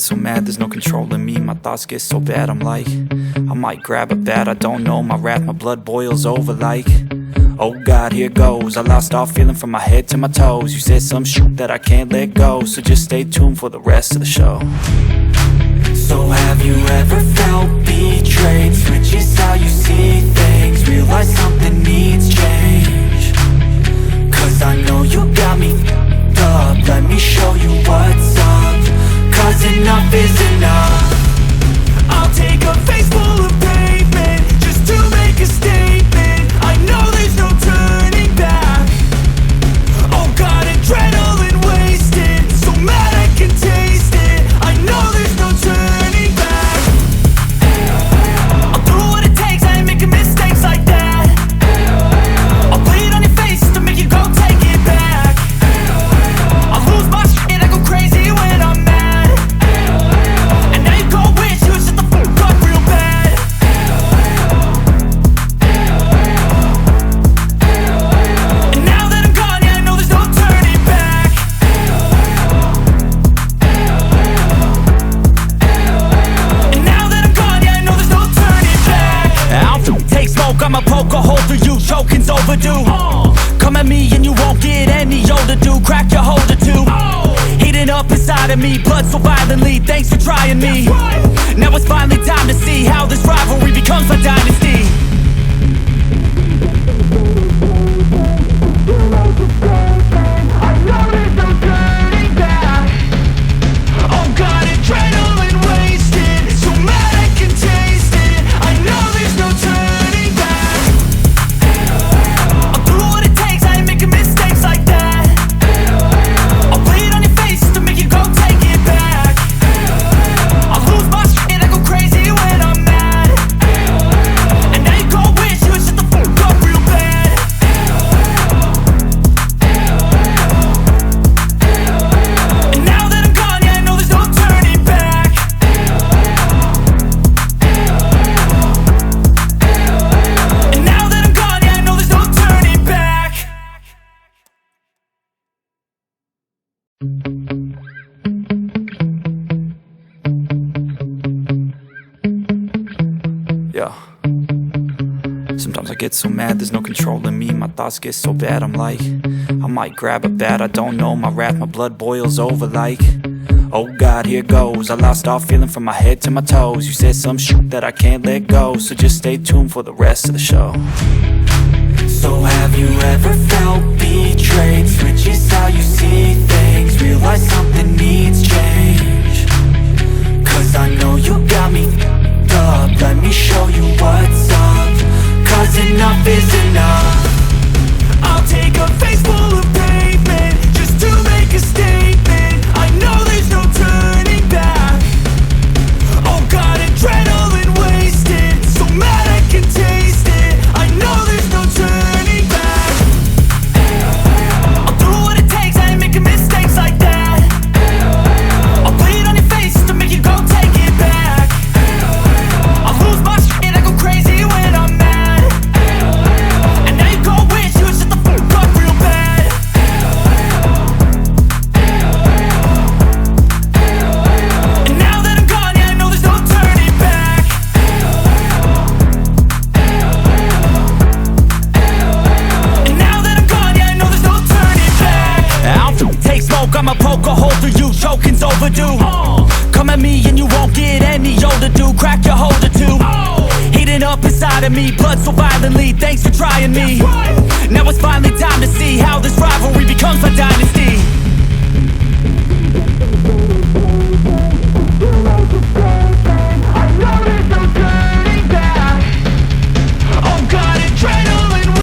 so mad, there's no controlling me. My thoughts get so bad, I'm like, I might grab a bat, I don't know. My wrath, my blood boils over like, oh God, here goes. I lost all feeling from my head to my toes. You said some shit that I can't let go, so just stay tuned for the rest of the show. So have you ever felt betrayed? Switches how you see things, realize something needs change. Cause I know you got me f***ed up, let me show you what's up. Cause enough is enough. I'll take a face full of pavement just to make a statement. I know there's no turning back. Oh God, adrenaline wasted, so mad I can taste it. I know there's no turning back. I'll do what it takes, I ain't making mistakes like that. I'll bleed on your face to make you go take it back. I'll lose my shit, I go crazy when I'm mad. And now you go wish you would shut the fuck up real bad. And now that I'm gone, yeah, I know there's no turning back. And now that I'm gone, yeah, I know there's no turning back. I'll take smoke, I'ma poke a hole through you, choking's overdue. Come at me and you won't get any older, dude. Crack your holder too. Heating up inside of me, blood so violently. Thanks for trying me. Now it's finally time to see how this rivalry becomes my dynasty. I know there's no turning back. Oh God, adrenaline wasted, so mad I can taste it. I know there's no turning back. I'll do what it takes, I ain't making mistakes like that. I'll bleed on your face to make you go take it back. I'll lose my shit, I go crazy when I'm mad. And now you go wish you would shut the fuck up real bad. And now that I'm gone, yeah, I know there's no turning back. And now that I'm gone, yeah, I know there's no turning back. Yeah. Sometimes I get so mad, there's no controlling me. My thoughts get so bad, I'm like, I might grab a bat, I don't know. My wrath, my blood boils over like, oh God, here goes. I lost all feeling from my head to my toes. You said some shit that I can't let go, so just stay tuned for the rest of the show. So have you ever felt betrayed? Switches how you see things, realize something needs change. Cause I know you got me f***ed up, let me show you what's up. Cause enough is enough. I'll take a face full of pavement just to make a statement. I know there's no turning back. Oh God, adrenaline wasted, so mad I can taste it. I know there's no turning back. I'll do what it takes, I ain't making mistakes like that. I'll bleed on your face to make you go take it back. I'll lose my shit, I go crazy when I'm mad. And now you go wish you would shut the fuck up real bad. And now that I'm gone, yeah, I know there's no turning back. And now that I'm gone, yeah, I know there's no turning back. I'll take smoke, I'ma poke a hole through you, choking's overdue. Come at me and you won't get any older, dude. Crack your holder too. Heating up inside of me, blood so violently. Thanks for trying me. Now it's finally time to see how this rivalry becomes my dynasty.